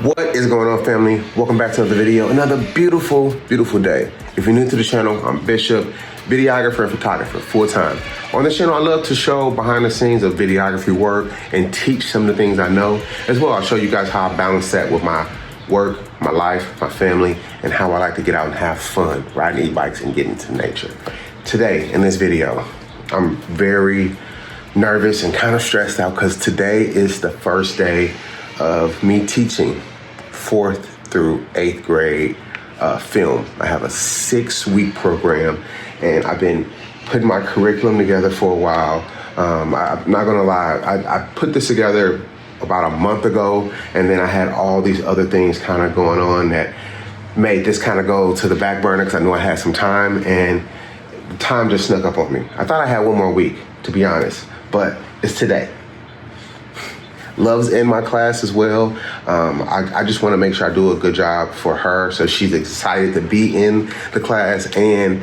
What is going on, family? Welcome back to another video. Another beautiful, beautiful day. If you're new to the channel, I'm Bishop, videographer and photographer, full-time. On this channel, I love to show behind the scenes of videography work and teach some of the things I know. As well, I'll show you guys how I balance that with my work, my life, my family, and how I like to get out and have fun, riding e-bikes and get into nature. Today, in this video, I'm very nervous and kind of stressed out because today is the first day of me teaching 4th through 8th grade film. I have a 6-week program and I've been putting my curriculum together for a while. I'm not gonna lie, I put this together about a month ago, and then I had all these other things kind of going on that made this kind of go to the back burner because I knew I had some time, and time just snuck up on me. I thought I had one more week, to be honest, but it's today. Love's in my class as well. I just want to make sure I do a good job for her, so she's excited to be in the class, and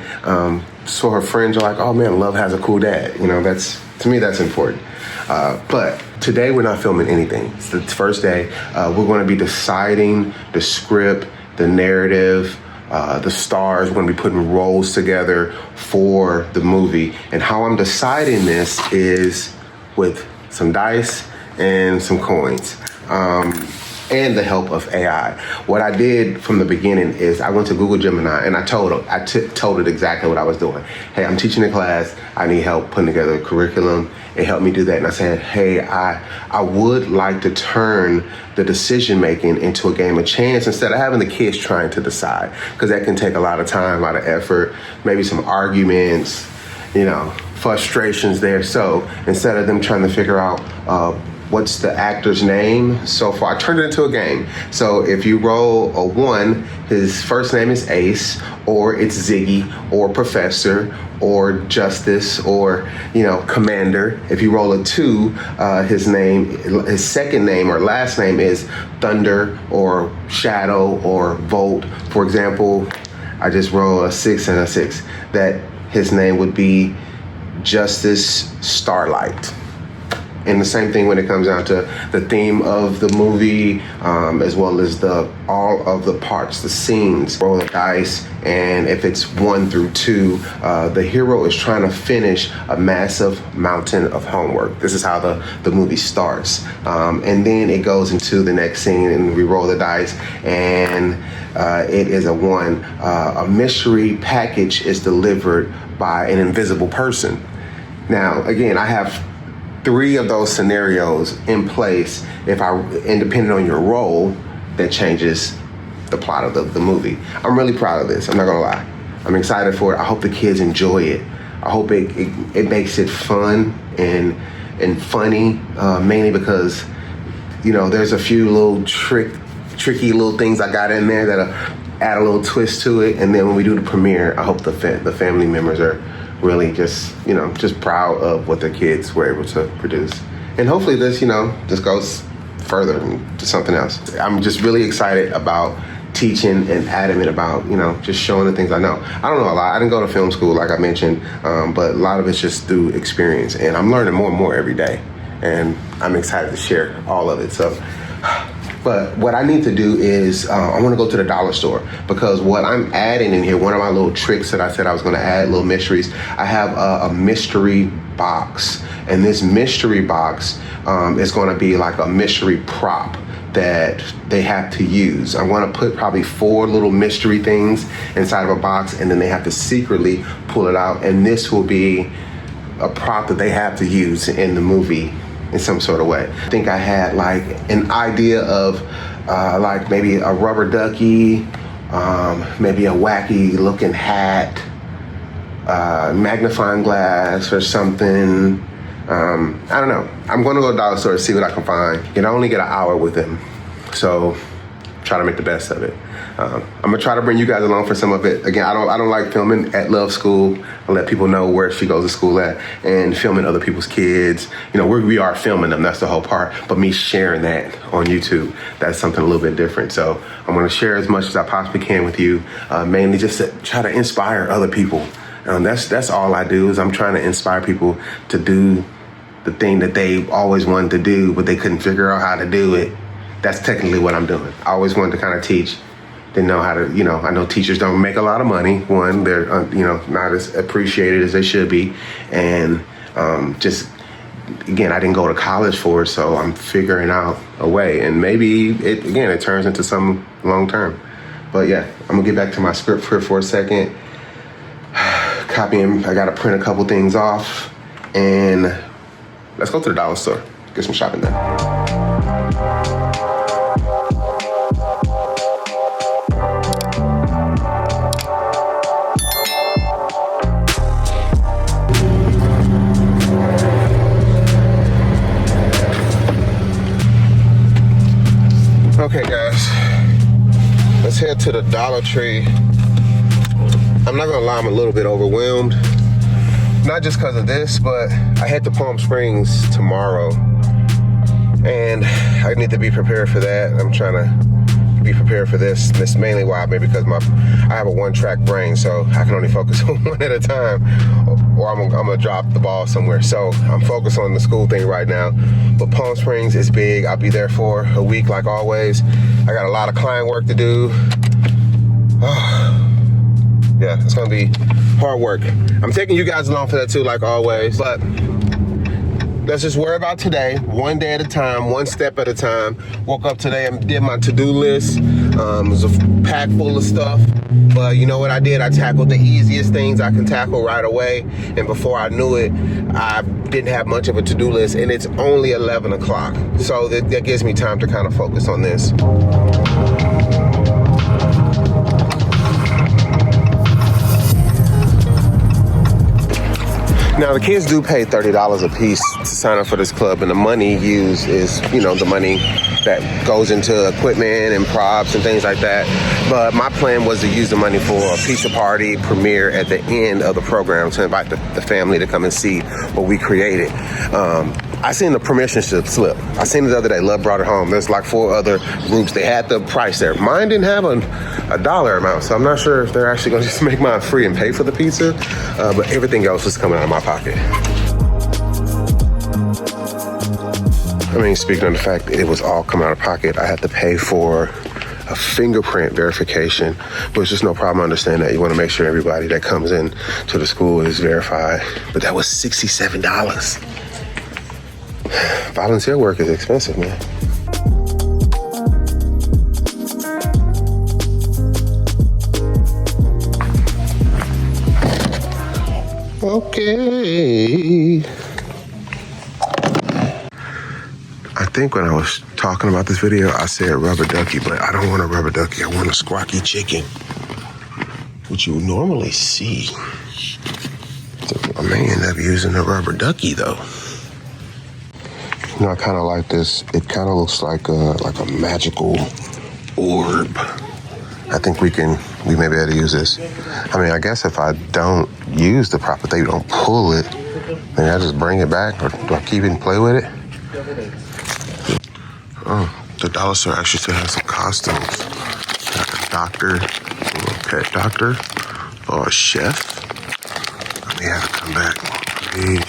so her friends are like, oh man, Love has a cool dad. You know, to me, that's important. But today we're not filming anything. It's the first day. We're going to be deciding the script, the narrative, the stars. We're going to be putting roles together for the movie. And how I'm deciding this is with some dice and some coins, and the help of AI. What I did from the beginning is I went to Google Gemini and I told it exactly what I was doing. Hey, I'm teaching a class. I need help putting together a curriculum. It helped me do that. And I said, hey, I would like to turn the decision making into a game of chance instead of having the kids trying to decide, because that can take a lot of time, a lot of effort, maybe some arguments, you know, frustrations there. So instead of them trying to figure out what's the actor's name so far, I turned it into a game. So if you roll a 1, his first name is Ace, or it's Ziggy, or Professor, or Justice, or, you know, Commander. If you roll a 2, his second name or last name is Thunder, or Shadow, or Volt. For example, I just roll a 6 and a 6. That his name would be Justice Starlight. And the same thing when it comes down to the theme of the movie, as well as all of the parts, the scenes. Roll the dice, and if it's 1 through 2, the hero is trying to finish a massive mountain of homework. This is how the movie starts. And then it goes into the next scene, and we roll the dice, and it is a 1. A mystery package is delivered by an invisible person. Now, again, I have 3 of those scenarios in place. And depending on your role, that changes the plot of the movie. I'm really proud of this. I'm not gonna lie. I'm excited for it. I hope the kids enjoy it. I hope it makes it fun and funny, mainly because, you know, there's a few little tricky little things I got in there that'll add a little twist to it. And then when we do the premiere, I hope the family members are really just proud of what their kids were able to produce. And hopefully this goes further to something else. I'm just really excited about teaching and adamant about, just showing the things I know. I don't know a lot. I didn't go to film school, like I mentioned, but a lot of it's just through experience. And I'm learning more and more every day. And I'm excited to share all of it. So, but what I need to do is I want to go to the dollar store, because what I'm adding in here, one of my little tricks that I said I was going to add, little mysteries, I have a mystery box. And this mystery box is going to be like a mystery prop that they have to use. I want to put probably 4 little mystery things inside of a box, and then they have to secretly pull it out. And this will be a prop that they have to use in the movie in some sort of way. I think I had like an idea of like maybe a rubber ducky, maybe a wacky looking hat, magnifying glass or something. I don't know. I'm gonna go to the dollar store and see what I can find. You can only get an hour with them, so try to make the best of it. I'm gonna try to bring you guys along for some of it. Again, I don't like filming at Love School. I let people know where she goes to school at, and filming other people's kids. You know, we are filming them. That's the whole part. But me sharing that on YouTube, that's something a little bit different. So I'm gonna share as much as I possibly can with you, mainly just to try to inspire other people. That's all I do, is I'm trying to inspire people to do the thing that they always wanted to do, but they couldn't figure out how to do it. that's technically what I'm doing. I always wanted to kind of teach. Didn't know how to, I know teachers don't make a lot of money. One, they're, not as appreciated as they should be. And just, again, I didn't go to college for it, so I'm figuring out a way. And maybe, it turns into something long term. But yeah, I'm gonna get back to my script here for a second. Copying, I gotta print a couple things off. And let's go to the dollar store, get some shopping done. Okay guys, let's head to the Dollar Tree. I'm not gonna lie, I'm a little bit overwhelmed. Not just because of this, but I head to Palm Springs tomorrow and I need to be prepared for that. I'm trying to be prepared for this. This is mainly why, maybe because I have a one-track brain, so I can only focus on one at a time, or I'm gonna drop the ball somewhere. So I'm focused on the school thing right now. But Palm Springs is big. I'll be there for a week like always. I got a lot of client work to do. Yeah, it's gonna be hard work. I'm taking you guys along for that too, like always. But let's just worry about today, one day at a time, one step at a time. Woke up today and did my to-do list. It was a pack full of stuff. But you know what I did? I tackled the easiest things I can tackle right away. And before I knew it, I didn't have much of a to-do list. And it's only 11 o'clock. So that gives me time to kind of focus on this. Now the kids do pay $30 a piece to sign up for this club, and the money used is, the money that goes into equipment and props and things like that. But my plan was to use the money for a pizza party premiere at the end of the program to invite the family to come and see what we created. I seen the permission slip. I seen it the other day. Love brought it home. There's like 4 other groups. They had the price there. Mine didn't have a dollar amount, so I'm not sure if they're actually going to just make mine free and pay for the pizza. But everything else was coming out of my pocket. I mean, speaking of the fact that it was all coming out of pocket, I had to pay for a fingerprint verification, but it's just no problem. I understand that. You want to make sure everybody that comes in to the school is verified. But that was $67. Volunteer work is expensive, man. Okay. I think when I was talking about this video, I said rubber ducky, but I don't want a rubber ducky. I want a squawky chicken, which you normally see. So I may end up using a rubber ducky, though. I kind of like this. It kind of looks like a magical orb. I think we may be able to use this. I mean, I guess if I don't use the prop, if they don't pull it, then I just bring it back, or do I keep it and play with it? Oh, the dollar store actually still has some costumes. Like a doctor, a little pet doctor, or a chef. I may have to come back. Please.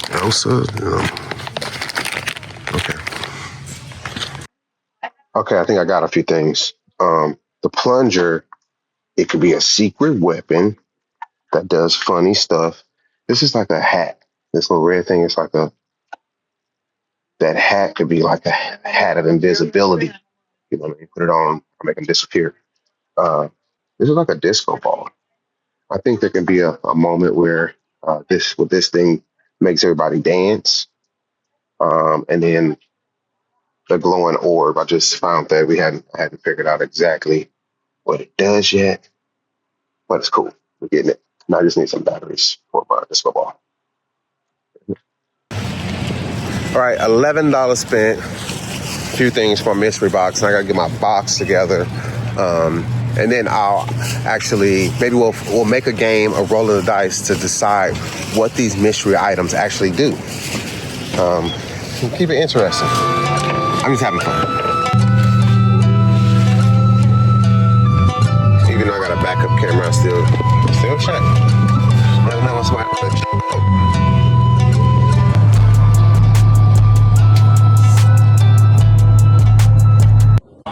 Elsa, Okay. Okay, I think I got a few things. The plunger, it could be a secret weapon that does funny stuff. This is like a hat. This little red thing is like that hat could be like a hat of invisibility. You know what I mean? Put it on, or make them disappear. This is like a disco ball. I think there can be a moment where this thing makes everybody dance. And then the glowing orb, I just found that I hadn't figured out exactly what it does yet, but it's cool. We're getting it. Now I just need some batteries for my disco ball. All right, $11 spent. A few things for a mystery box. And I gotta get my box together. And then I'll actually, maybe we'll make a game of rolling the dice to decide what these mystery items actually do. Keep it interesting. I'm just having fun. Even though I got a backup camera, I still check. I don't know what's my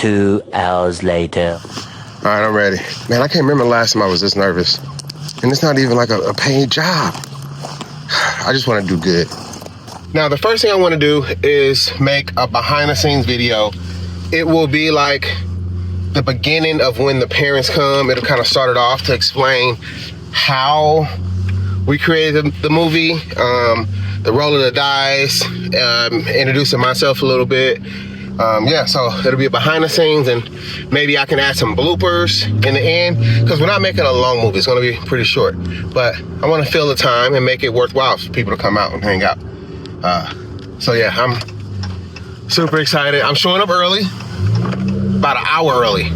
2 hours later. All right, I'm ready. Man, I can't remember the last time I was this nervous. And it's not even like a paid job. I just want to do good. Now, the first thing I want to do is make a behind the scenes video. It will be like the beginning of when the parents come. It'll kind of start it off to explain how we created the movie, the roll of the dice, introducing myself a little bit. Yeah, so it'll be behind the scenes, and maybe I can add some bloopers in the end, because we're not making a long movie. It's gonna be pretty short, but I wanna fill the time and make it worthwhile for people to come out and hang out. So yeah, I'm super excited. I'm showing up early, about an hour early.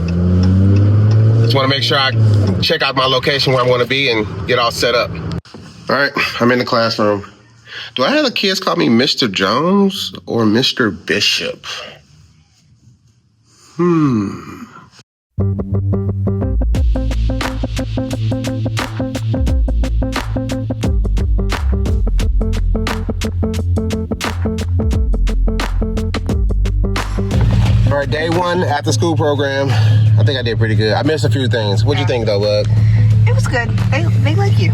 Just wanna make sure I check out my location where I'm gonna be and get all set up. All right, I'm in the classroom. Do I have the kids call me Mr. Jones or Mr. Bishop? All right, day one after school program. I think I did pretty good. I missed a few things. What'd you think though, bud? It was good. They like you.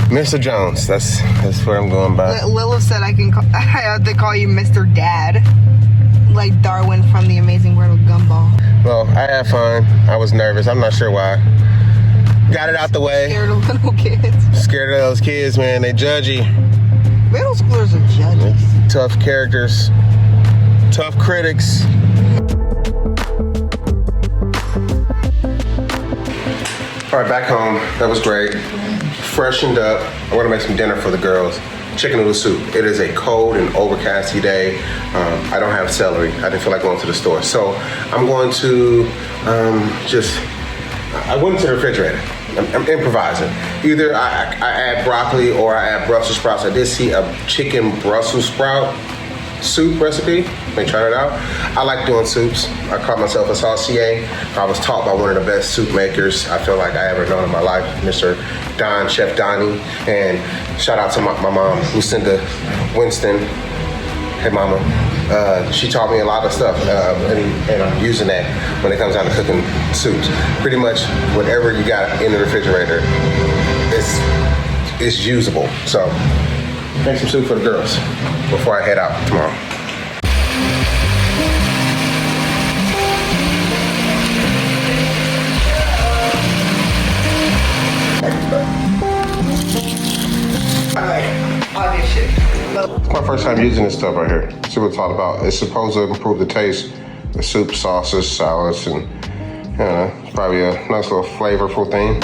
Mr. Jones, that's what I'm going by. Lilith said I have to call you Mr. Dad, like Darwin from The Amazing World of Gumball. Well, I had fun. I was nervous. I'm not sure why. Got it out the way. Scared of little kids. Scared of those kids, man. They judgy. Middle schoolers are judgy. Tough characters. Tough critics. All right, back home. That was great. Freshened up. I want to make some dinner for the girls. Chicken noodle soup. It is a cold and overcasty day. I don't have celery. I didn't feel like going to the store. So I'm going to I went into the refrigerator. I'm improvising. Either I add broccoli or I add Brussels sprouts. I did see a chicken Brussels sprout soup recipe. May try it out. I like doing soups. I call myself a saucier. I was taught by one of the best soup makers I feel like I ever known in my life, Mr. Don, Chef Donnie. And shout out to my mom, Lucinda Winston. Hey mama. She taught me a lot of stuff, and I'm using that when it comes down to cooking soups. Pretty much whatever you got in the refrigerator is usable. So make some soup for the girls before I head out tomorrow. It's my first time using this stuff right here. See what it's all about. It's supposed to improve the taste of soup, sauces, salads, and it's probably a nice little flavorful thing.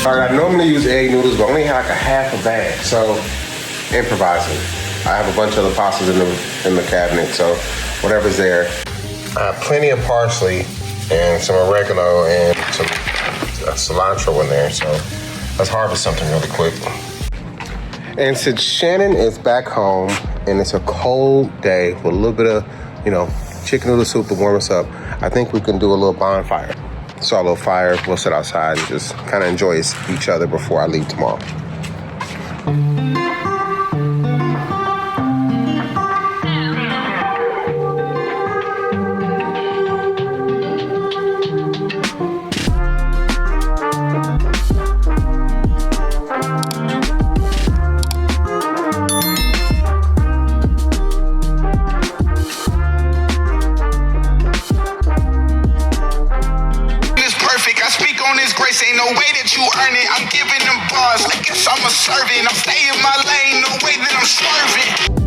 All right, I normally use egg noodles, but I only have like a half a bag, so improvising. I have a bunch of other pastas in the cabinet, so whatever's there. I have plenty of parsley and some oregano and some cilantro in there, so let's harvest something really quick. And since Shannon is back home and it's a cold day with a little bit of, chicken noodle soup to warm us up, I think we can do a little bonfire. Start a little fire, we'll sit outside and just kind of enjoy each other before I leave tomorrow. Ain't no way that you earn it. I'm giving them bars. I guess I'm a servant. I'm staying in my lane. No way that I'm swerving.